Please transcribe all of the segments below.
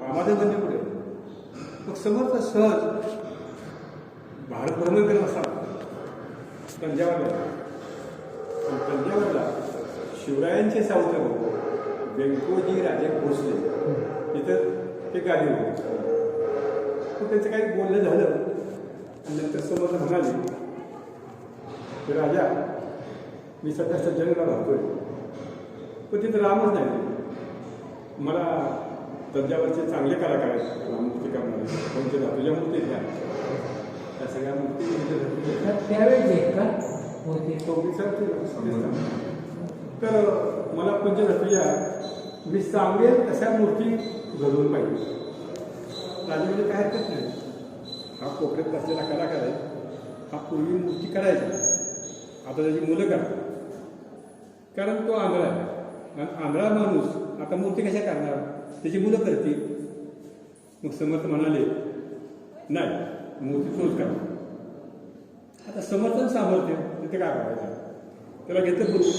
रामादेव बंदी पुढे मग समर्थ सहज भारत भ्रमण करत असा तंजावरला शिवरायांचे सावत्र व्यंकोजी राजे भोसले तिथं ते गादी होते. त्यांचं काही बोलणं झालं आणि नंतर समर्थ म्हणाले की राजा मी सध्या सज्जनला राहतोय पण तिथं रामच नाही. मला तंजावरचे चांगले कलाकार आहेत राममूर्ती करणारे त्यांच्या धातूच्या मूर्ती घ्या त्या सगळ्या मूर्ती त्यावेळेस का तर मला पंचधातूच्या मी सांगेल तशा मूर्ती घडवून पाहिजे. राजामध्ये काय हरकत नाही. हा कोपऱ्यात बसलेला कलाकार आहे. हा पूर्वी मूर्ती करायचा आता त्याची मुलं करा कारण तो आंधळा आहे आणि आंधळा माणूस आता मूर्ती कशा करणार त्याची मुलं करतील. मग समर्थ म्हणाले नाही मूर्ती तोच करा. आता समर्थन सामर्थ्य तिथे काय करायचं त्याला घेतं गुरु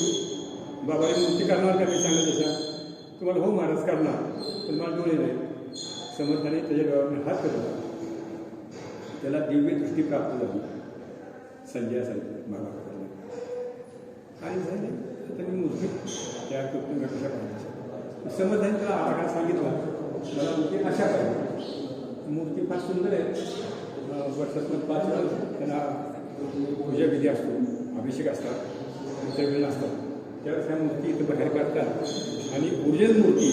बाबाने मूर्ती करणार का मी सांगत तशा तुम्हाला हो महाराज करणार पण मला डोळे नाही. समर्थाने त्याच्या डोळ्याने हात करला त्याला दिव्य दृष्टी प्राप्त झाली संजयासाठी बाबा आणि झाले तर मी मूर्ती तयार करतो मी कशा करायची. समर्थाने त्याला आराखडा सांगितला मला मूर्ती अशा करायची. मूर्ती फार सुंदर आहे. वर्षातून 5 वेळा त्यांना पूजाविधी असतो अभिषेक असतात इतर वेळ असतात त्यावेळेस ह्या मूर्ती इथं बाहेर काढतात आणि ओरिजिनल मूर्ती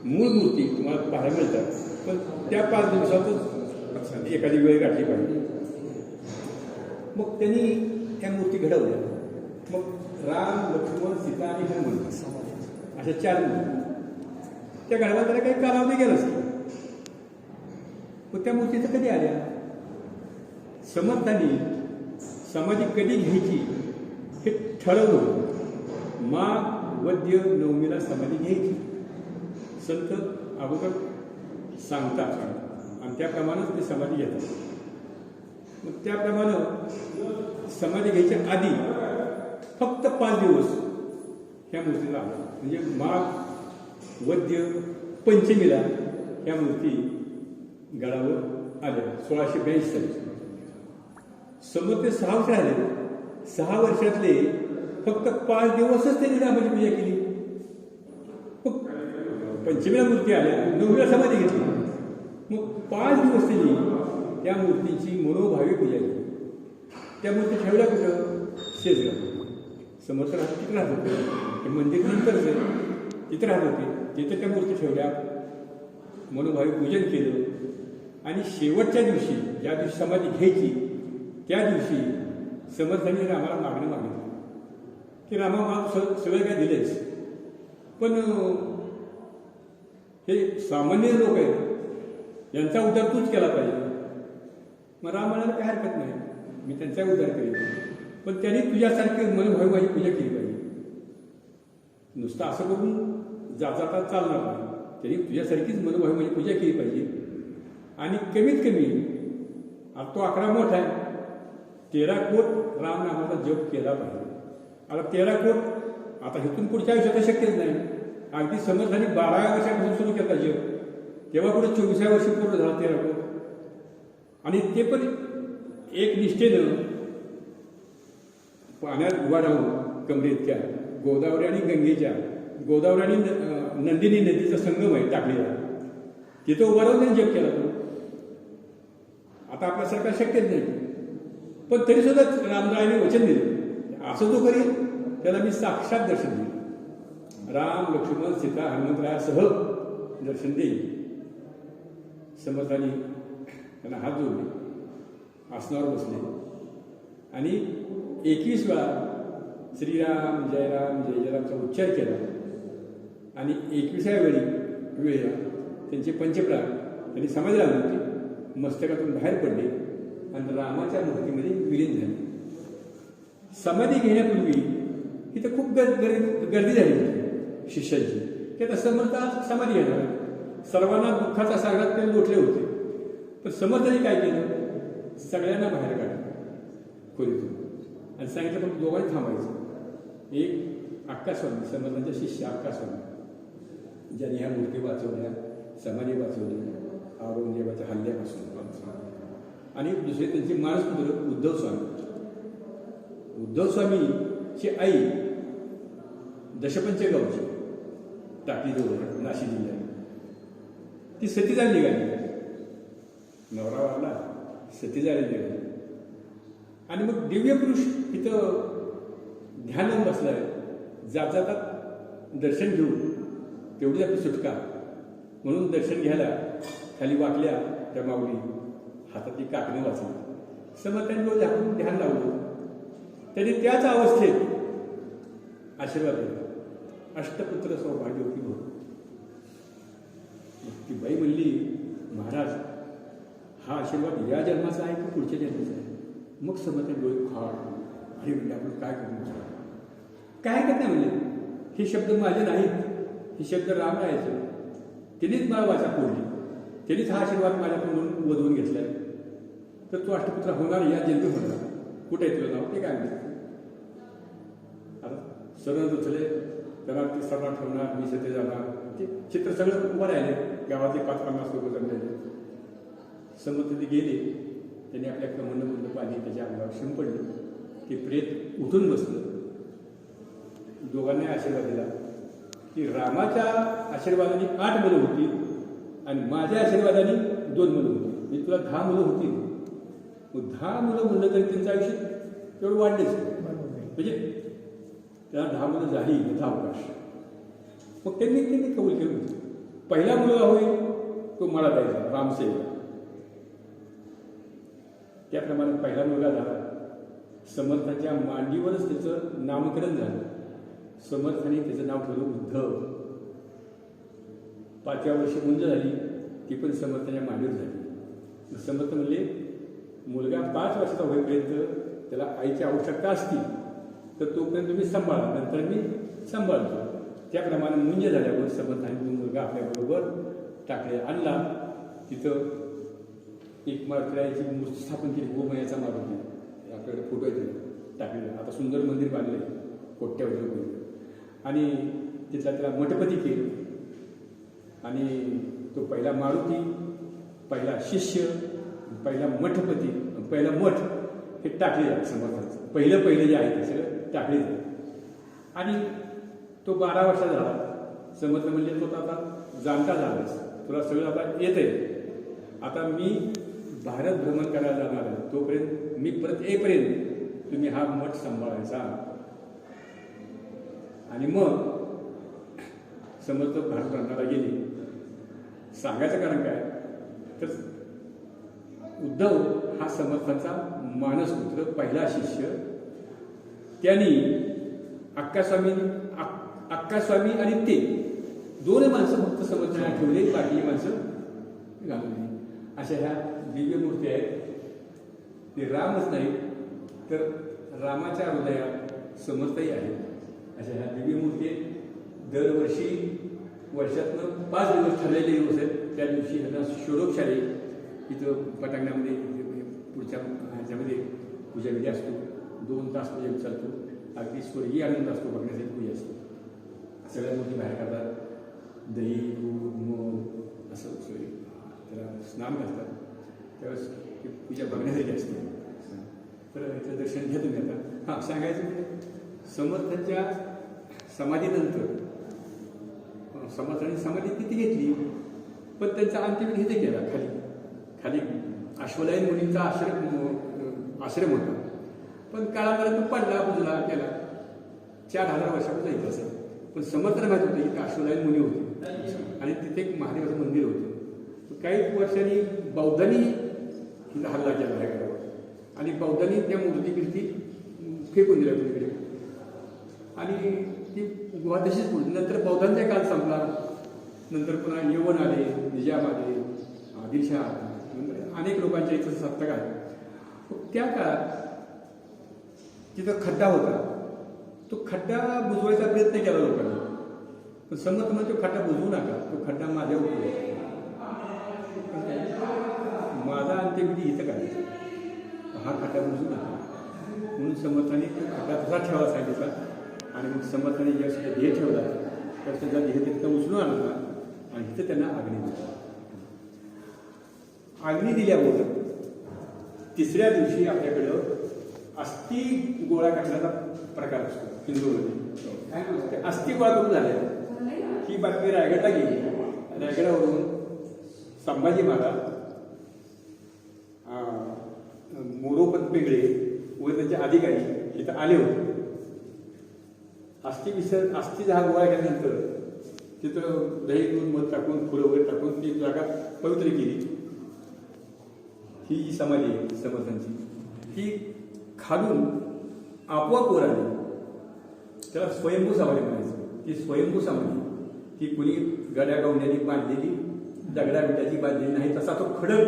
मूळ मूर्ती तुम्हाला पाहायला मिळतात पण त्या 5 दिवसातच एखादी वेळ गाठली पाहिजे. मग त्यांनी त्या मूर्ती घडवल्या. मग राम लक्ष्मण सीता आणि हनुमान अशा 4 मूर्ती त्या घडवायला त्याला काही कालावधी गेलं असतं. मग त्या मूर्तीचं कधी आल्या समर्थांनी समाधी कधी घ्यायची हे ठरवलं होतं. माघ वद्य नवमीला समाधी घ्यायची संत अगोदर सांगतात आणि त्याप्रमाणेच ते समाधी घेतात. मग त्याप्रमाणे समाधी घ्यायच्या आधी फक्त 5 दिवस ह्या मूर्तीला आला म्हणजे माघ वद्य पंचमीला ह्या मूर्ती गडावर आल्या 1682 साली. समोर ते 6 वर्ष आले. 6 वर्षातले फक्त 5 दिवसच त्यांनी रामाची पूजा केली. पंचमीला मूर्ती आल्या 9वीला समाधी घेतली. मग 5 दिवस त्यांनी त्या मूर्तीची मनोभावी पूजा केली. त्या मूर्ती ठेवल्या कुठं शेजगाव समर्थ राहत तिथं राहत होते. ते मंदिर नंतरच तिथं राहत होते. तिथं त्या मूर्ती ठेवल्या मनोभावी पूजन केलं आणि शेवटच्या दिवशी ज्या दिवशी समाधी घ्यायची त्या दिवशी समर्थांनी रामाला मागणं मागितलं की रामा सगळं काय दिलेच पण हे सामान्य लोक आहेत यांचा उद्धार तूच केला पाहिजे. मग राम म्हणाला काय हरकत नाही मी त्यांचा उद्धार करेन पण त्यांनी तुझ्यासारखी मनोभावी माझी पूजा केली पाहिजे. नुसतं असं करून जाता चालणार नाही. त्यांनी तुझ्यासारखीच मनोभावी माझी पूजा केली पाहिजे आणि कमीत कमी आता तो 11 मोठा आहे 13 कोट राम नामाचा जप केला पाहिजे. आता 13 कोट आता इथून पुढच्या आयुष्यात शक्यच नाही. अगदी समर्थांनी 12व्या वर्षापासून सुरू केला जप तेव्हा पुढे 24व्या वर्षी पूर्ण झाला 13 कोट आणि ते पण एक निष्ठेनं पाण्यात उभा राहून कमरेतच्या गोदावरी आणि गंगेच्या गोदावरी आणि नंदिनी नदीचा संगम आहे टाकलेला तिथं उभा राहून त्यांनी जप केला. तो आता आपल्यासारखं शक्यच नाही पण तरी सुद्धा रामरायाने वचन दिलं असं जो करेल त्याला मी साक्षात दर्शन देईन. राम लक्ष्मण सीता हनुमंतरायासह दर्शन देईल. समर्थांनी त्यांना हात जोडले आसनावर बसले आणि 21 वेळा श्रीराम जय जयरामचा उच्चार केला आणि 21व्या वेळेला त्यांचे पंचप्राण त्यांनी समाधी लावली होती. मस्तकातून बाहेर पडले आणि रामाच्या मूर्तीमध्ये विलीन झाले. समाधी घेण्यापूर्वी इथं खूप गर्दी झाली होती शिष्यांची की आता समर्थ समाधी घेणार सर्वांना दुःखाच्या सागरात ते लोटले होते. पण समर्थांनी काय केलं सगळ्यांना बाहेर काढलं खोलीतून आणि सांगितलं पण दोघांनी थांबायचं. एक अक्का स्वामी समर्थांच्या शिष्य अक्का स्वामी ज्यांनी ह्या मूर्ती वाचवल्या समाधी वाचवली औरंगजेबाच्या हल्ल्यापासून. आणि दुसरे त्यांचे मानसपुत्र उद्धव स्वामी. उद्धव स्वामीची आई दशपंचगावची टाकळीजवळ नाशिक जिल्ह्यात ती सती जायला निघाली. नवरा वारला, सती जायला निघाली. आणि मग दिव्य पुरुष इथं ध्यान लावून बसलाय. जात जातात दर्शन घेऊ, तेवढीच आपली सुटका म्हणून दर्शन घ्यायला खाली वाकल्या त्या माऊली हातातली काकणं वाचली. समर्थांनी रोज आपण ध्यान लावलं. त्यांनी त्याच अवस्थेत आशीर्वाद दिला. अष्टपुत्र सौभाग्यवती हो. ती बाई म्हणली, महाराज हा आशीर्वाद या जन्माचा आहे की पुढच्या जन्माचा आहे? मग समर्थांनी डोळे फाड अरे म्हणजे आपण काय करू, काय करत नाही म्हणले. हे शब्द माझे नाहीत, हे शब्द रामरायाचे. त्यांनीच मला वाचा फोडली, त्यांनीच हा आशीर्वाद माझ्याकडून वधवून घेतलाय. तर तो अष्टपुत्र होणार, या जन्मी होणार. कुठे आहे तुझं नाव ते काय म्हणते. आता सरण दुसरे त्यांना ते सभा ठेवणार, मी सते जाणार, ते चित्र सगळं उभं राहिले. गावातले 5-50 लोक जमलेले. समर्थ ते गेले. त्यांनी आपल्या कमंडमधलं पाणी त्याच्या अंगावर शिंपडलं. ते प्रेत उठून बसलं. दोघांनी आशीर्वाद दिला की रामाच्या आशीर्वादाने 8 मुलं होती आणि माझ्या आशीर्वादाने 2 मुलं होती. म्हणजे तुला 10 मुलं होती. मग 10 मुलं म्हणलं तरी त्यांचं आयुष्य तेवढं वाढलेच. म्हणजे त्याला 10 मुलं झाली, 10 अवकाश. मग त्यांनी कबूल केलं. पहिला मुलगा होईल तो मला द्यायचा, रामसेवक. त्याप्रमाणे पहिला मुलगा झाला. समर्थाच्या मांडीवरच त्याचं नामकरण झालं. समर्थाने त्याचं नाव ठेवलं उद्धव. 5व्या वर्षी मुंज झाली, ती पण समर्थाच्या मांडीवर झाली. समर्थ म्हणले, मुलगा 5 वर्षाचा होईपर्यंत त्याला आईची आवश्यकता असती तर तोपर्यंत तुम्ही सांभाळा, नंतर मी सांभाळतो. त्याप्रमाणे मुंज झाल्यावर समर्थाने तो मुलगा आपल्याबरोबर टाकले आणला. तिथं एक मारुतीची मूर्ती स्थापन केली. गोमयाचा मारुती आपल्याकडे फोटो आहे टाकलेला. आता सुंदर मंदिर बांधले कोट्यावधी रुपये. आणि तिथला त्याला मठपती केलं. आणि तो पहिला मारुती, पहिला शिष्य, पहिला मठपती, पहिला मठ हे टाकले जातं समर्थांचं. पहिलं जे आहे ते सगळं टाकले जातं. आणि तो 12 वर्षाचा झाला. समर्थ म्हणजे तो आता जाणता झालास, तुला सगळं आता येत आहे. आता मी भारत भ्रमण करायला जाणार आहे, तोपर्यंत मी परत येईपर्यंत तुम्ही हा मठ सांभाळायचा. आणि मग समर्थ भारत भ्रमणाला गेले. सांगायचं कारण काय तर उद्धव हा समर्थांचा मानसपुत्र, पहिला शिष्य. त्यांनी अक्कास्वामी आणि ते 2 माणसं फक्त समर्थांना ठेवले, बाकी माणसं घालवली. अशा ह्या दिव्य मूर्ती आहेत. ते रामच नाही तर रामाच्या हृदयात समर्थही आहे. अशा ह्या दिव्य मूर्ती दरवर्षी वर्षातनं 5 दिवस ठरलेले दिवस आहेत. त्या दिवशी ह्यांना षोडोपचारी इथं पटांगणामध्ये पुढच्या ह्याच्यामध्ये पूजाविधी असतो. 2 तास पूजा चालतो. अगदी स्वर्गीय आनंद असतो बघण्यासाठी पूजा असतो. सगळ्या मूर्ती बाहेर काढतात. दही, दूध, मध असं त्याला स्नान घालतात. त्यावेळेस पूजा बघण्यासाठी असते. तर याचं दर्शन घ्या तुम्ही. आता हां सांगायचं म्हणजे समर्थांच्या समाधीनंतर समर्थांनी समाधी तिथे घेतली, पण त्यांचा अंत्यविधी इथे केला. खाली अश्वलायन मुनींचा आश्रम होता. पण काळापर्यंत पडला, बुजला, केला. 4000 वर्षापासून इथं असेल. पण समर्थांना माहीत होतं की अश्वलायन मुनी होते आणि तिथे एक महादेवाचं मंदिर होतं. काही वर्षांनी बौद्धांनी हिला हल्ला केला आहे घरावर आणि बौद्धांनी त्या मूर्तीकीर्ती फेकून दिल्या तिकडे. आणि ती गुहा तशीच पडली. नंतर बौद्धांचा काळ संपला. नंतर पुन्हा यवन आले, निजाम आले, आदिलशाह आला. नंतर अनेक लोकांच्या इथं सत्ता आली. त्या काळात तिथं खड्डा होता. तो खड्डा बुजवायचा प्रयत्न केला लोकांनी. पण समर्थ म्हणजे तो खड्डा बुजवू नका, तो खड्डा माझ्या उपयोग, माझा अंत्यविधी इथं करायचा, हा खड्डा बुजवू नका. म्हणून समर्थाने तो खड्डा तसा ठेवायला सांगितला. आणि मग समर्थाने ज्या ध्येय ठेवला त्यावेळेस त्यांचा ध्येय तिथं उचलून आणला आणि इथं त्यांना अग्नी दिला. अग्नी दिल्यावर तिसऱ्या दिवशी आपल्याकडं अस्थि गोळा करण्याचा प्रकार असतो हिंदूमध्ये. ते अस्थि गोळा करून झाल्या ही बातमी रायगडला गेली. रायगडावरून संभाजी महाराज, मोरोपंत पिंगळे व त्यांचे अधिकारी इथं आले होते. अस्थि हा गोळा केल्यानंतर तिथं दही दूध मध टाकून फुलं वगैरे टाकून ती जागा पवित्र केली. ही जी समाधी आहे समर्थांची, ही खालून आपोआप वर आली. त्याला स्वयंभू समाधी म्हणायचं. ती स्वयंभू समाधी, ती कुणी गड्या गवण्याची बांधलेली, दगडा विटाची बांधलेली नाही, तसा तो खडक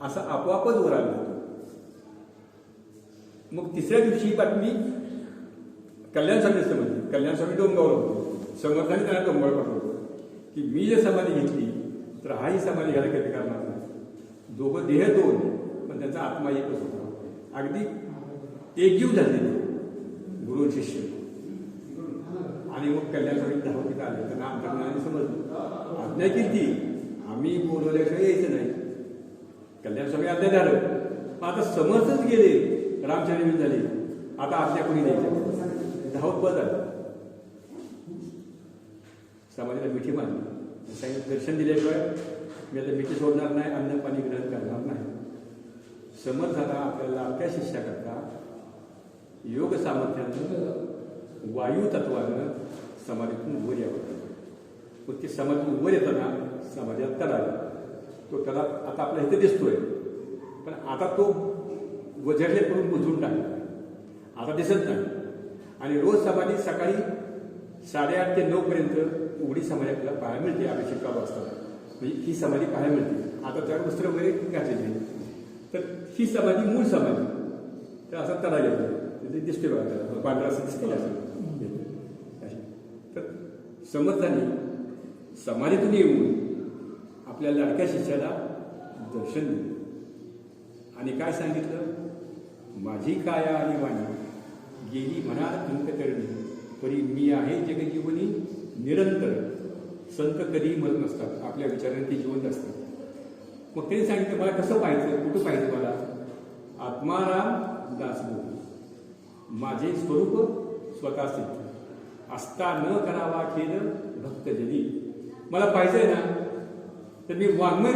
असा आपोआपच वर आला होता. मग तिसऱ्या दिवशी बातमी कल्याण स्वामी समजली. कल्याण स्वामी डोंगावर होते. समर्थाने त्यांना डोंगावर पाठवलं की मी जे समाधी घेतली तर हाही समाधी घ्यायला कधी करणार नाही. दोघं देह दोन पण त्यांचा आत्मा एकच होता. अगदी एकजीव झालेले गुरु शिष्य. आणि मग कल्याण स्वामी धावतीत आले. त्यांना अंतर्मनाने समजलं, आज्ञा केली आम्ही बोलवल्याशिवाय यायचं नाही. कल्याण स्वामी आज्ञा झालं. आता समर्थच गेले, रामचरित्र झाले, आता आज्ञा कोणी द्यायच्या. धावत बस आलं. समाधीला मिठी मारली. सांगितलं दर्शन दिल्याशिवाय मी आता मिठी सोडणार नाही, अन्न पाणी ग्रहण करणार नाही. समर्थाला आपल्याला आपल्या शिष्याकरता योग सामर्थ्यानं वायू तत्वानं समाधीतून वर यावं. मग ते समाधीतून वर येताना समाधीला तडा आला. तो तडा आता आपल्या इथे दिसतोय, पण आता तो वजरले करून बुजवून टाकला, आता दिसत नाही. आणि रोज समाधी सकाळी 8:30 ते 9 पर्यंत उघडी समाधी आपल्याला पाहायला मिळते. अभिषेक चालू असताना म्हणजे ही समाधी पाहायला मिळते. आता त्यावर वस्त्र वगैरे घातलेली आहे. तर ही समाधी मूळ समाधी तर असा तडा घेतला तिथे दिसते बघा, त्याला पांढरा असं दिसते असं. तर समर्थांनी समाधीतून येऊन आपल्या लाडक्या शिष्याला दर्शन दिलं आणि काय सांगितलं, माझी काया आणि वाणी गेली म्हणा अंकतरणी, तरी मी आहे जगजीवनी निरंतर. संत कधीही मरत नसतात, आपल्या विचाराने ते जिवंत असतात. मग त्यांनी सांगितलं मला कसं पाहायचं, कुठं पाहिजे मला. आत्माराम दासबोध, माझे स्वरूप स्वतः सिद्ध असता न करावा खेद भक्तजनी. मला पाहिजे ना तर मी वाङ्मय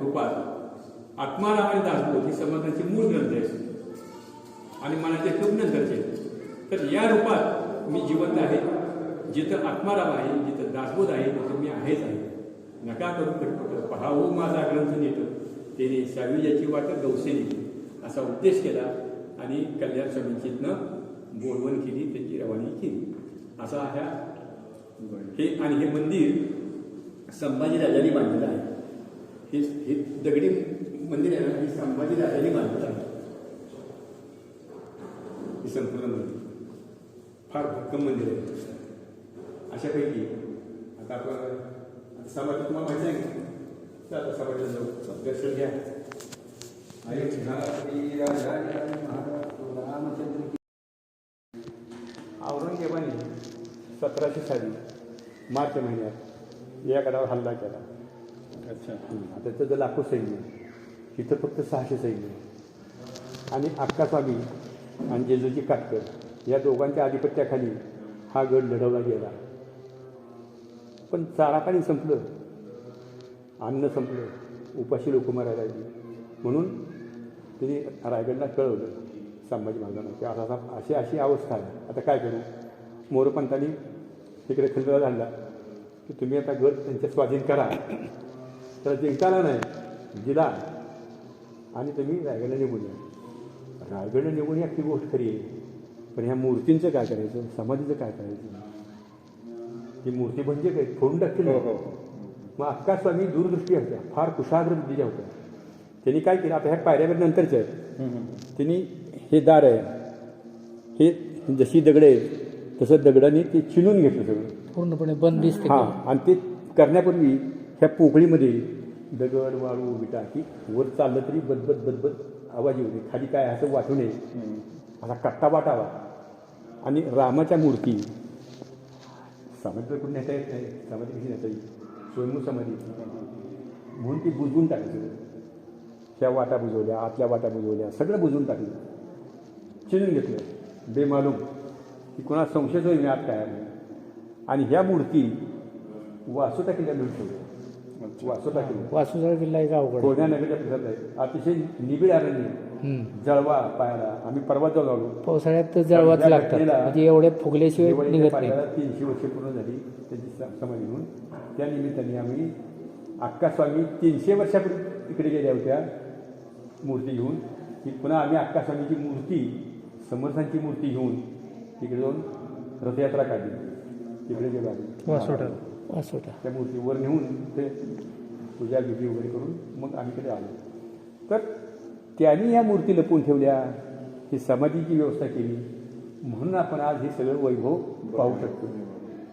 रूपात आत्माराम आणि दासबोध ही समर्थांची मूळ ग्रंथ आहे आणि मनाचे खूप नंतरचे. तर या रूपात मी जिवंत आहे. जिथं आत्माराम आहे, जिथं दासबोध आहे, तिथं मी आहेच आहे. नका करू खटपट, पहावो माझा ग्रंथ नीट, त्याने साविजाची वाट गवसेली, असा उपदेश केला आणि कल्याण स्वामींचीतनं बोलवण केली, त्यांची रवानी केली. असा हे आणि हे मंदिर संभाजी राजांनी बांधलेलं आहे. हे दगडी मंदिर आहे ना, हे संभाजी राजांनी बांधलेलं आहे. हे संपूर्ण मंदिर फार भक्कम मंदिर आहे. अशापैकी आता आपण समाधी तुम्हाला माहिती आहे का, आता समाधीला जाऊ, दर्शन घ्या. औरंगजेबाने 1700 साली मार्च महिन्यात या गडावर हल्ला केला. अच्छा. आता त्याचं लाखो सैन्य, इथं फक्त 600 सैन्य आणि अक्कास्वामी आणि जेजूजी काटकर या दोघांच्या आधिपत्याखाली हा गड लढवला गेला. पण चारा पाणी संपलं, अन्न संपलं, उपाशी लोक मारायला लागली. म्हणून तिने रायगडला कळवलं संभाजी महाराजांना की आता अशी अवस्था आहे, आता काय करू. मोरोपंतांनी तिकडे खंडोबा झाला की तुम्ही आता गड त्यांच्या स्वाधीन करा. तर जिंकताना नाही जिला आणि तुम्ही रायगडला निघून या. रायगडला निघून या ती गोष्ट खरी आहे, पण ह्या मूर्तींचं काय करायचं, समाधीचं काय करायचं. ही मूर्ती म्हणजे काय फोडून टाकतील. मग अक्कास्वामी दूरदृष्टी होत्या, फार कुशाग्र बुद्धीच्या होत्या. त्यांनी काय केलं, आता ह्या पायऱ्यावर नंतरच्या आहेत, त्यांनी हे दार आहे, हे जशी दगड आहेत तसं दगडाने ते चिनून घेतलं सगळं पूर्णपणे बंद दिसते. हां, आणि ते करण्यापूर्वी ह्या पोकळीमध्ये दगड वाळू विटा की वर चाललं तरी बदबद बदबद आवाज येऊ नये, खाली काय असं वाटू नये, असा कट्टा वाटावा. आणि रामाच्या मूर्ती समाधी कुठे नेता येत नाही, समाधी कशी नेता येईल, स्वयंभू समाधी. म्हणून ती बुजवून टाकायची. ह्या वाटा बुजवल्या, आतल्या वाटा बुजवल्या, सगळं बुजवून टाकलं, चिरून घेतलं बेमालूम की कोणा संशयच होईल आत काय आहे. आणि ह्या मूर्ती वासोटा किल्ल्यात घेऊन ठेवल्या. वासोटा किल्ला वासुदेव किल्ला एक अवघड कोण्या नगरच्या परिसरात आहे. अतिशय निबिड अरण्य, जळवा पायाला. आम्ही परवा जाऊन आलो. पावसाळ्यात जळवाच लागतात, म्हणजे एवढे फुगल्याशिवाय निघत नाही. 300 वर्षे पूर्ण झाली त्याची समाधी म्हणून. त्या निमित्ताने आम्ही अक्कास्वामी 300 वर्षापूर्वी तिकडे गेल्या होत्या मूर्ती घेऊन, की पुन्हा आम्ही अक्कास्वामीची मूर्ती, समर्थांची मूर्ती घेऊन तिकडे जाऊन रथयात्रा काढली. तिकडे गेलो आम्ही वासोटा त्या मूर्तीवर नेऊन ते पूजा विधी वगैरे करून मग आम्ही कडे आलो. तर त्यांनी ह्या मूर्ती लपवून ठेवल्या, ही समाधीची व्यवस्था केली, म्हणून आपण आज हे सगळं वैभव पाहू शकतो.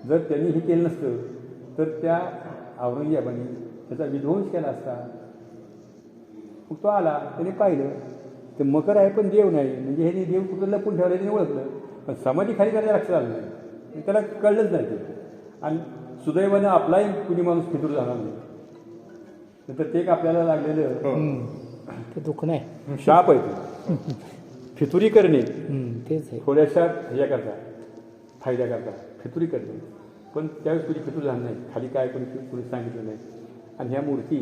जर त्यांनी हे केलं नसतं तर त्या औरंगजेबाने त्याचा विध्वंस केला असता. मग तो आला, त्याने पाहिलं तर मकर आहे पण देव नाही, म्हणजे हे देव कुठं लपून ठेवला त्याने ओळखलं, पण समाधी खाली करायला लक्षात आलं नाही, त्याला कळलंच नाही ते. आणि सुदैवानं आपलाही कुणी माणूस फितूर झाला नाही, नंतर ते एक आपल्याला लागलेलं ते दुःख नाही, शाप आहे ते. फितुरी करणे तेच आहे. थोड्याशा ह्याच्याकरता फायद्याकरता फितुरी करणे, पण त्यावेळेस कुणी फितूर झालं नाही, खाली काय कुणी सांगितलं नाही. आणि ह्या मूर्ती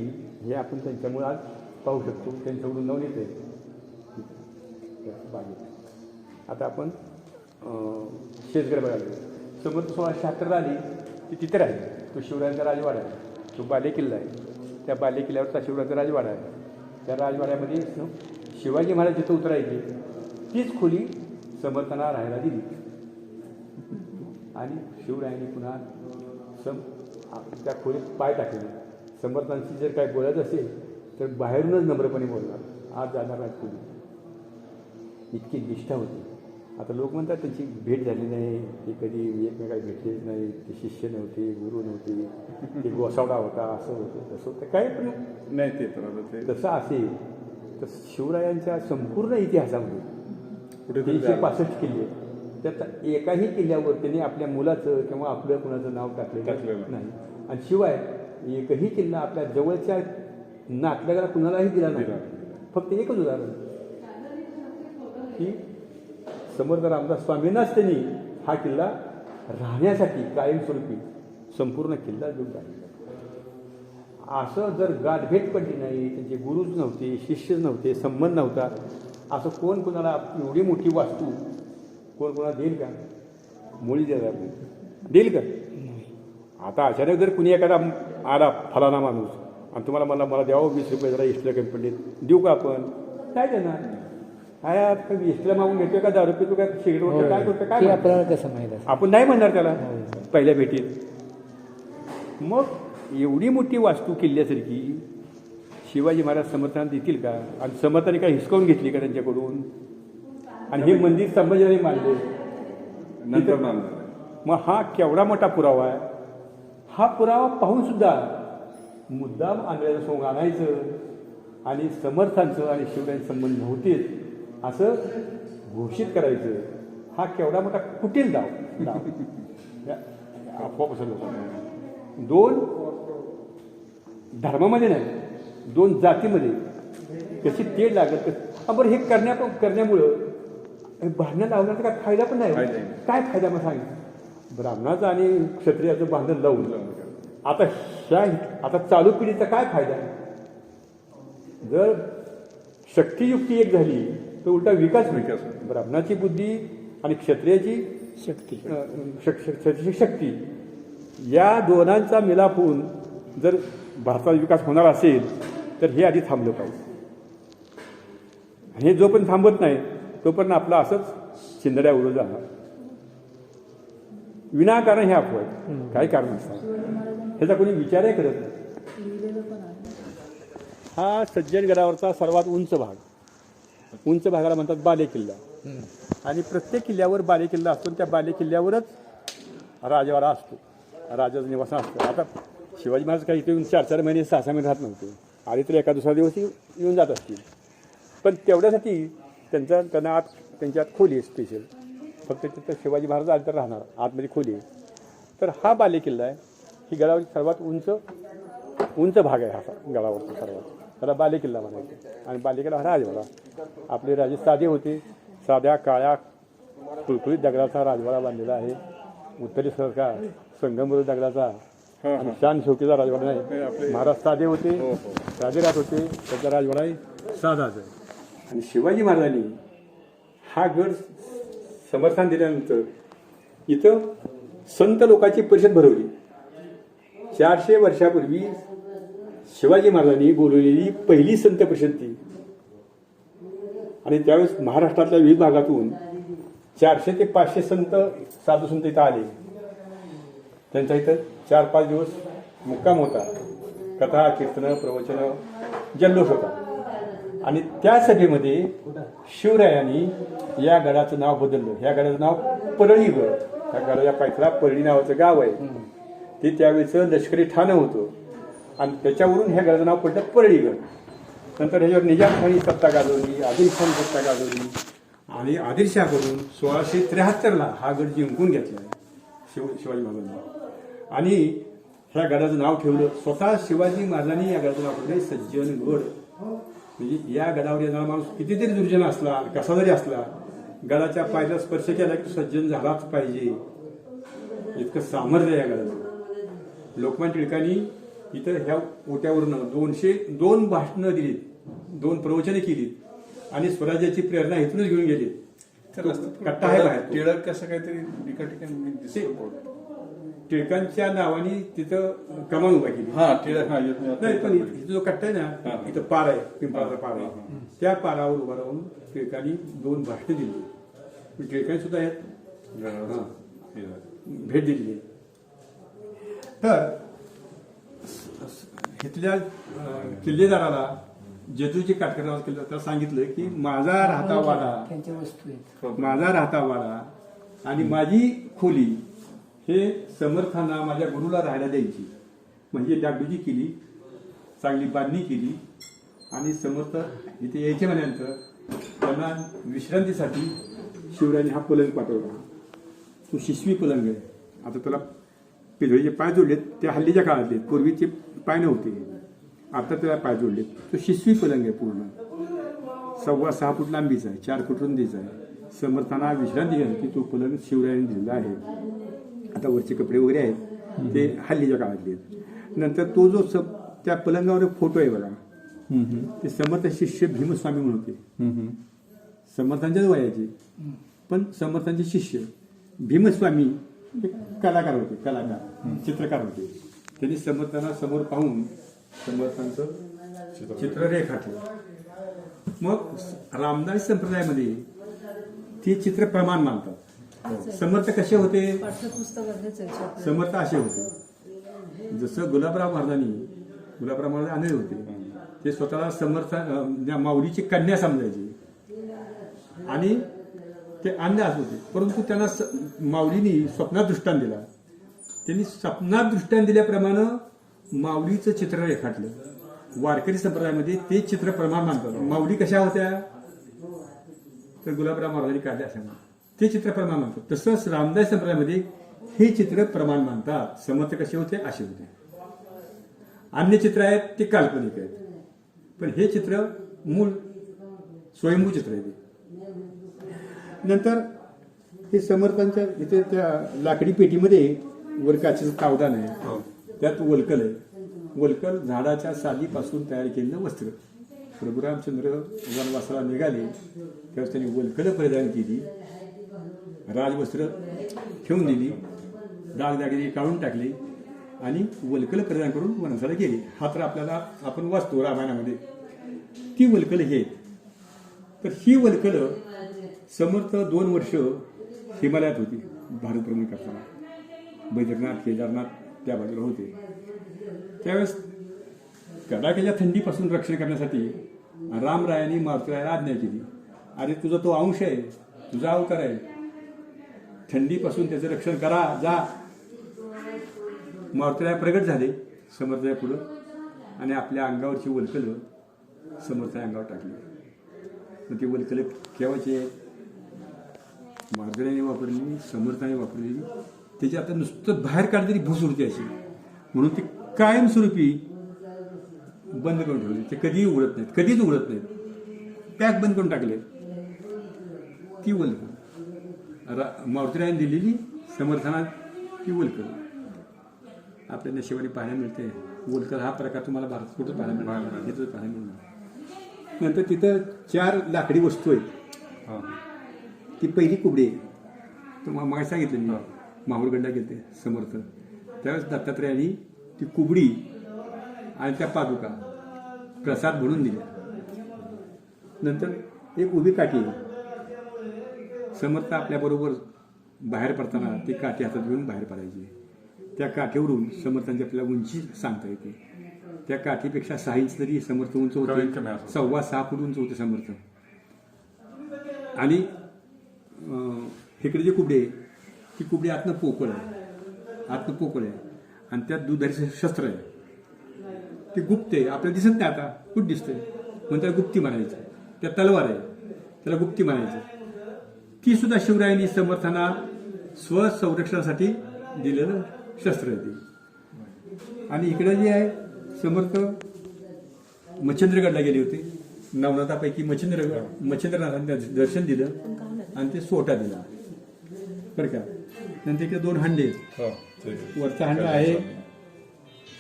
हे आपण त्यांच्यामुळे आज पाहू शकतो, त्यांच्याकडून जाऊन येते बागेत. आता आपण शेतकरी बघायला समोर 1676 आली ती तिथे राहिली. तो शिवरायांचा राजवाडा आहे, तो बालेकिल्ला आहे. त्या बालेकिल्ल्यावरचा शिवरायांचा राजवाडा आहे. त्या राजवाड्यामध्ये शिवाजी महाराज जिथं उतरायचे तीच खोली समर्थांना राहायला दिली. आणि शिवरायांनी पुन्हा त्या खोलीत पाय टाकले. समर्थांशी जर काय बोलायचं असेल तर बाहेरूनच नम्रपणे बोलणार, आज जाणार नाही खोली. इतकी निष्ठा होती. आता लोक म्हणतात त्यांची भेट झाली नाही, ते कधी एकमेकाला भेटलेच नाही, ते शिष्य नव्हते, गुरु नव्हते, ते गोसावडा होता, असं होतं तसं होतं, काही पण नाही. ते तसं असेल तर शिवरायांच्या संपूर्ण इतिहासामध्ये 365 किल्ले, त्यात एकाही किल्ल्यावर त्यांनी आपल्या मुलाचं किंवा आपलं कुणाचं नाव टाकलेलं नाही. आणि शिवाय एकही किल्ला आपल्या जवळच्या नातल्याला कुणालाही दिला नाही. फक्त एकच उदाहरण की समर्थ रामदास स्वामींनाच त्यांनी हा किल्ला राहण्यासाठी कायमस्वरूपी संपूर्ण किल्ला देऊन टाकला. असं जर गाठभेट पडली नाही, त्यांचे गुरुच नव्हते, शिष्य नव्हते, संबंध नव्हता, असं कोण कोणाला एवढी मोठी वास्तू कोण कोणाला देईल का? मुळी देणार नाही, देईल का? आता अचानक जर कुणी एखादा आला फलाना माणूस आणि तुम्हाला मला द्यावं 20 रुपये जरा इस्टला कंपनीत देऊ का? आपण काय देणार? काय इस्टला मागून घेतो का, दारू पितो का, सिगरेट वगैरे काय करतो, काय आपल्याला कसं माहीत आहे? आपण नाही म्हणणार त्याला पहिल्या भेटीत. मग एवढी मोठी वास्तू किल्ल्यासारखी शिवाजी महाराज समर्थांना देतील का? आणि समर्थांनी काय हिसकावून घेतली का त्यांच्याकडून? आणि हे मंदिर संभाजीराजे मानले नंतर. मग हा केवढा मोठा पुरावा आहे. हा पुरावा पाहून सुद्धा मुद्दाम आंध्राचं सोंग आणायचं आणि समर्थांचं आणि शिवरायांचे संबंध नव्हतेच असं घोषित करायचं, हा केवढा मोठा कुटील डाव आपोआप असं लोक. 2 धर्मामध्ये नाही, 2 जातीमध्ये कशी तेढ लागत. बरं, हे करण्यामुळं भांडणं लावण्याचा काय फायदा पण नाही. काय फायदा मग सांग? ब्राह्मणाचं आणि क्षत्रियाचं भांडण लावून आता चालू पिढीचा काय फायदा? जर शक्तियुक्ती एक झाली तर उलटा विकास होईल. ब्राह्मणाची बुद्धी आणि क्षत्रियाची शक्ती या दोनांचा मिलाप होऊन जर भारताचा विकास होणार असेल तर हे आधी थांबलं पाहिजे. आणि हे जोपर्यंत थांबत नाही तोपर्यंत आपलं असंच चिंधड्या उडून जाणार. विनाकारण हे अफवा, काय कारण असतात ह्याचा कोणी विचारही करत नाही. हा सज्जनगडावरचा सर्वात उंच भाग, उंच भागाला म्हणतात बालेकिल्ला. आणि प्रत्येक किल्ल्यावर बालेकिल्ला असतो, त्या बालेकिल्ल्यावरच राजवाडा असतो, राजाचं निवासन असतं. आता शिवाजी महाराज काही इथे येऊन 4-4 महिने 6-6 महिने राहत नव्हते, आधी तर एका दुसरा दिवस येऊन जात असतील. पण तेवढ्यासाठी त्यांना आत त्यांच्यात खोली आहे स्पेशल, फक्त तिथं शिवाजी महाराज आले तर राहणार, आतमध्ये खोली आहे. तर हा बालेकिल्ला आहे, ही गडावरची सर्वात उंच उंच भाग आहे हा गडावरचा सर्वात, त्याला बालेकिल्ला म्हणायचे. आणि बालेकिल्ला हा राजवाडा. आपले राजे साधे होते, साध्या काळ्या कुळकुळीत दगडाचा राजवाडा बांधलेला आहे. उत्तरी सरकार संगमवर दगडाचा आणि शान शौकीचा राजवाडा नाही. महाराज साधे होते, राजेराज होते, त्याचा राजवाडाही साधाच आहे. आणि शिवाजी महाराजांनी हा गड समर्थन दिल्यानंतर इथं संत लोकांची परिषद भरवली. 400 वर्षापूर्वी शिवाजी महाराजांनी बोलवलेली पहिली संत परिषद ती. आणि त्यावेळेस महाराष्ट्रातल्या विविध भागातून 400 ते 500 संत साधू संत इथं आले. त्यांच्या इथं 4-5 दिवस मुक्काम होता. कथा, कीर्तन, प्रवचन, जल्लोष होता. आणि त्या सभेमध्ये शिवरायांनी या गडाचं नाव बदललं. ह्या गडाचं नाव परळीगड. ह्या गडाच्या पायथ्याला परळी नावाचं गाव आहे. ते त्यावेळेचं लष्करी ठाणं होतं आणि त्याच्यावरून ह्या गडाचं नाव पडलं परळीगड. नंतर ह्याच्यावर निजामखानी सत्ता गाजवली, आदिलशाही सत्ता गाजवली आणि आदिलशाहकडून 1673ला हा गड जिंकून घेतला शिवाजी महाराजांनी. आणि ह्या गडाचं नाव ठेवलं स्वतः शिवाजी महाराजांनी. या गडाचं नाव ठेवलं सज्जनगड. म्हणजे या गडावर येणारा माणूस कितीतरी दुर्जन असला, कसा जरी असला, गडाच्या पायाला स्पर्श केला की सज्जन झालाच पाहिजे. इतकं सामर्थ्य आहे या गडाचं. लोकमान्य टिळकांनी इथं ह्या ओट्यावरून 202 भाषणं दिलीत, 2 प्रवचने केलीत आणि स्वराज्याची प्रेरणा इथूनच घेऊन गेली. कट्टा आहे बाहेर. टिळक कसं काहीतरी एका ठिकाणी दिसतं. टिळकांच्या नावाने तिथं कमान उभा केली. हा टिळक नाही, पण इथं जो कट्टा आहे ना, इथं पार आहे, पिंपळाचा पार आहे. त्या पारावर उभा राहून टिळकांनी 2 भाषणं दिली. टिळकांनी सुद्धा यात भेट दिली. तर इथल्या किल्लेदाराला जेजूची काटकरावर केलं तर सांगितलं की माझा राहता वाडा, त्यांच्या वस्तू आहेत. माझा राहता वाडा आणि माझी खोली हे समर्थांना माझ्या गुरुला राहायला द्यायची. म्हणजे डागडुजी केली, चांगली बांधणी केली आणि समर्थ इथे यायचे म्हणाल्यानंतर त्यांना विश्रांतीसाठी शिवरायांनी हा पलंग पाठवला. तो शिशवी पलंग आहे. आता त्याला पितळीचे पाय जोडलेत, ते हल्लीच्या काळातले, पूर्वीचे पाय नव्हते, आता त्याला पाय जोडलेत. तो शिशवी पलंग आहे. पूर्ण 6.25 फूट लांबीचा आहे, 4 फूट रुंदीचा आहे. समर्थांना विश्रांती घ्यायची तो पलंग शिवरायांनी दिलेला आहे. आता वरचे कपडे वगैरे आहेत ते हल्लीच्या काळातले आहेत. नंतर तो जो त्या पलंगावर एक फोटो आहे बघा, ते समर्थ शिष्य भीमस्वामी म्हणून होते. समर्थांच्याच वयाचे, पण समर्थांचे शिष्य भीमस्वामी हे कलाकार होते, कलाकार, चित्रकार होते. त्यांनी समर्थांना समोर पाहून समर्थांचं चित्र रेखाटलं. मग रामदास संप्रदायामध्ये ते चित्र प्रमाण मानतात. समर्थ कसे होते? समर्थ असे होते जसं गुलाबराव महाराज आंधळे होते. ते स्वतःला समर्थ माऊलीची कन्या समजायचे आणि ते अंध असत होते. परंतु त्यांना माऊलीनी स्वप्नात दृष्टांत दिला. त्यांनी स्वप्नात दृष्टांत दिल्याप्रमाणे माऊलीचं चित्र रेखाटलं. वारकरी संप्रदायामध्ये ते चित्र प्रमाण मानतात. माऊली कशा होत्या तर गुलाबराव महाराजांनी काढल्या असं ते चित्र प्रमाण मानतात. तसंच रामदास संप्रदायामध्ये हे चित्र प्रमाण मानतात. समर्थ कसे होते असे होते. अन्य चित्र आहेत ते काल्पनिक आहेत, पण हे चित्र मूळ स्वयंभू चित्र आहे. नंतर हे समर्थांच्या इथे त्या लाकडी पेटीमध्ये वर काचेचं तावदान आहे, त्यात वलकल आहे. वलकल झाडाच्या सालीपासून तयार केलेलं वस्त्र. प्रभू रामचंद्र वनवासाला निघाले त्यावेळेस त्यांनी वलकल परिधान केली, राजवस्त्र ठेवून दिली, दागदागिने काढून टाकले आणि वलकल परिधान करून वनवासाला गेले. हा तर आपल्याला आपण वाचतो रामायणामध्ये. ती वलकल हे. तर ही वलकल समर्थ 2 वर्ष हिमालयात होती भारत भ्रमण करताना. बैद्यनाथ, केदारनाथ त्या बाजूला होते. त्यावेळेस कडाक्याच्या थंडीपासून रक्षण करण्यासाठी रामरायांनी मारुतीरायाला आज्ञा केली, अरे तुझा तो अंश आहे, तुझा अवतार आहे, थंडीपासून त्याचं रक्षण करा, जा. मारुतीराय प्रगट झाले समर्थाच्या पुढं आणि आपल्या अंगावरची वलकल समर्थाच्या अंगावर टाकली. मग ती वलकल केव्हाची मारुतीरायाने वापरली, समर्थाने वापरलेली. त्याची आता नुसतं बाहेर काढली तरी भूस उरते अशी, म्हणून ती कायमस्वरूपी बंद करून ठेवले. ते कधीही उघडत नाहीत, कधीच उघडत नाहीत. पॅक बंद करून टाकले. ती वलकर मारुतीरायाने दिलेली समर्थनात ती वलकर आपल्या नशिबाने पाहायला मिळते. वलकर हा प्रकार तुम्हाला भारतात कुठं पाहायला मिळणार, इथं पाहायला मिळणार. नंतर तिथं 4 लाकडी वस्तू आहेत. हां. ती पहिली कुबडी आहे. तुम्हाला मग सांगितलं मी माहुरगडला गेले समर्थ, त्यावेळेस दत्तात्रयाने ती कुबडी आणि त्या पादुका प्रसाद म्हणून दिल्या. नंतर एक उभी काठी आहे. समर्थ आपल्याबरोबर बाहेर पडताना ती काठी हातात घेऊन बाहेर पडायची. त्या काठीवरून समर्थांची आपल्याला उंची सांगता येते. त्या काठीपेक्षा 6 इंच तरी समर्थ उंच होते, कमीत कमी असं. 6.25 फूट उंच होते समर्थ. आणि इकडे जी कुबडी आहे ती कुबडी आतनं पोकळ आहे आणि त्यात दुधारी शस्त्र आहे. ते गुप्त आहे, आपल्याला दिसत नाही. आता कुठं दिसतंय म्हणून त्याला गुप्ती म्हणायचं. त्या तलवार आहे त्याला गुप्ती म्हणायचं. ती सुद्धा शिवरायांनी समर्थांना स्वसंरक्षणासाठी दिलेलं शस्त्र आहे ते. आणि इकडे जे आहे समर्थ मच्छिंद्रगडला गेले होते. नवनाथापैकी मच्छिंद्रनाथांनी दर्शन दिलं आणि ते सोटा दिला बरं का. नंतर इकडे 2 हंडे आहेत. हो, ते वरचा हंडा आहे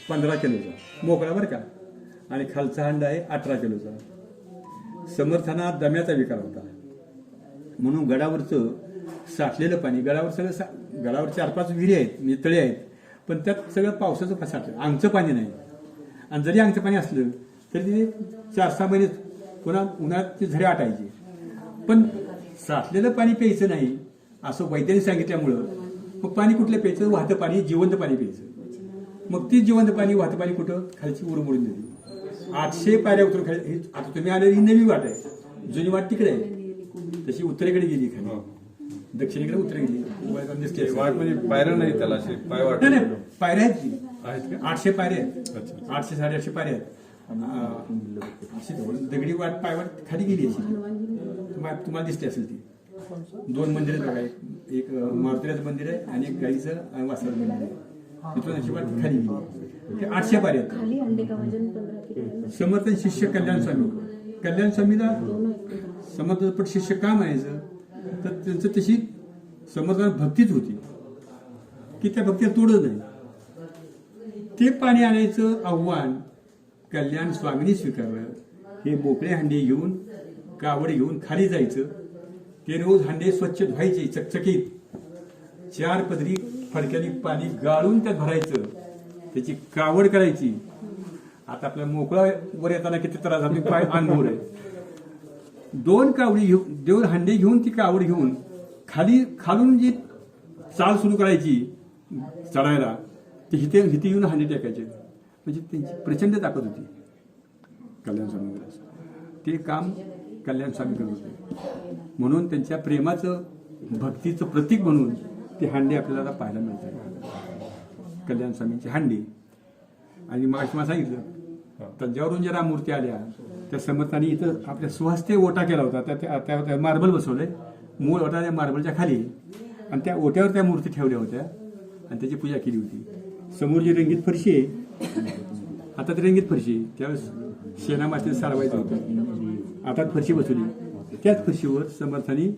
15 किलोचा मोकळा बरं का, आणि खालचा हंडा आहे 18 किलोचा. समर्थांना दम्याचा विकार होता म्हणून गडावरचं साठलेलं पाणी, गडावर 4-5 विहिरी आहेत म्हणजे तळे आहेत, पण त्यात सगळं पावसाचं साठलं, अंगचं पाणी नाही. आणि जरी अंगचं पाणी असलं तरी ते 4-6 महिने पुन्हा उन्हाळ्यात ते झरे आटायचे. पण साठलेलं पाणी प्यायचं नाही असं वैद्यांनी सांगितल्यामुळं मग पाणी कुठलं प्यायचं, वाहतं पाणी, जिवंत पाणी प्यायचं. मग ती जिवंत पाणी वाहतं पाणी कुठं, खालची उडून दिली. 800 पायऱ्या उतरून खाली. आता तुम्ही आले ही नवी वाट आहे, जुनी वाट तिकडे आहे, तशी उत्तरेकडे गेली खाली, दक्षिणेकडे उत्तरे गेली. वाट म्हणजे पायऱ्या नाही त्याला, असे पाय वाट नाही पायऱ्या आहेत की आहेत का? 800 पायऱ्या आहेत. अच्छा. 800-850 पायऱ्या आहेत. दगडी वाट पायवाट खाली गेली अशी तुम्हाला दिसते असेल ती. 2 मंदिर आहेत बघा, एक मारुतीराचं मंदिर आहे आणि एक गाईचं आणि वासराचं मंदिर आहे. तिथून अशी वाट खाली गेली. ते 800 पायऱ्या आहेत. समर्थ शिष्य कल्याण स्वामी. कल्याण स्वामीला समर्थपट शिष्य का म्हणायचं तर त्यांचं तशी समर्थांना भक्तीच होती की त्या भक्तीला तोडत नाही. ते पाणी आणायचं आव्हान कल्याण स्वामींनी स्वीकारलं. हे मोकळे हांडे घेऊन, कावड घेऊन खाली जायचं. ते रोज हांडे स्वच्छ धुवायचे चकचकीत, 4 पदरी फडक्याने पाणी गाळून त्यात भरायचं, त्याची कावड करायची. आता आपल्या मोकळा वर येताना किती त्रास आपली पाय अनुभव आहे. 2 कावडी घेऊन, 2 हांडे घेऊन ती कावड घेऊन खालून जी चाल सुरू करायची चढायला, ते हिते येऊन हांडे टाकायचे. म्हणजे त्यांची प्रचंड ताकद होती कल्याण स्वामींकडे. ते काम कल्याण स्वामी करत होते म्हणून त्यांच्या प्रेमाचं, भक्तीचं प्रतीक म्हणून ते हांडे आपल्याला पाहायला मिळतात. कल्याण स्वामींचे हांडे. आणि मग मला सांगितलं तंजावरून ज्या मूर्ती आल्या त्या समर्थांनी इथं आपल्या स्वहस्ते ओटा केला होता. त्या मार्बल बसवलंय, मूळ ओटा त्या मार्बलच्या खाली, आणि त्या ओट्यावर त्या मूर्ती ठेवल्या होत्या आणि त्याची पूजा केली होती. समोर जी रंगीत फरशी आहे, आता ती रंगीत फरशी, त्यावेळेस शेणा मातीत सारवायचं होतं, आता फरशी बसवली. त्याच फरशीवर समर्थांनी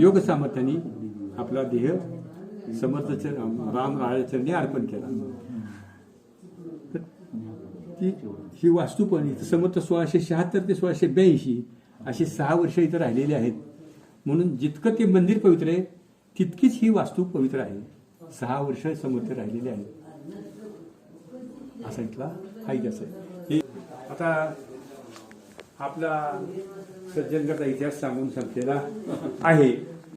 योग सामर्थ्याने आपला देह समर्थ राम चरणी अर्पण केला. ही वास्तू पण इथं समर्थ 1676 ते 1682 अशी 6 वर्ष इथं राहिलेली आहेत. म्हणून जितकं ते मंदिर पवित्र आहे तितकीच ही वास्तू पवित्र आहे. 6 वर्ष समर्थ राहिलेले आहेत. असा इथला हा इतिहास आहे. आता आपला सज्जनगडचा इतिहास सांगून संपलेला आहे.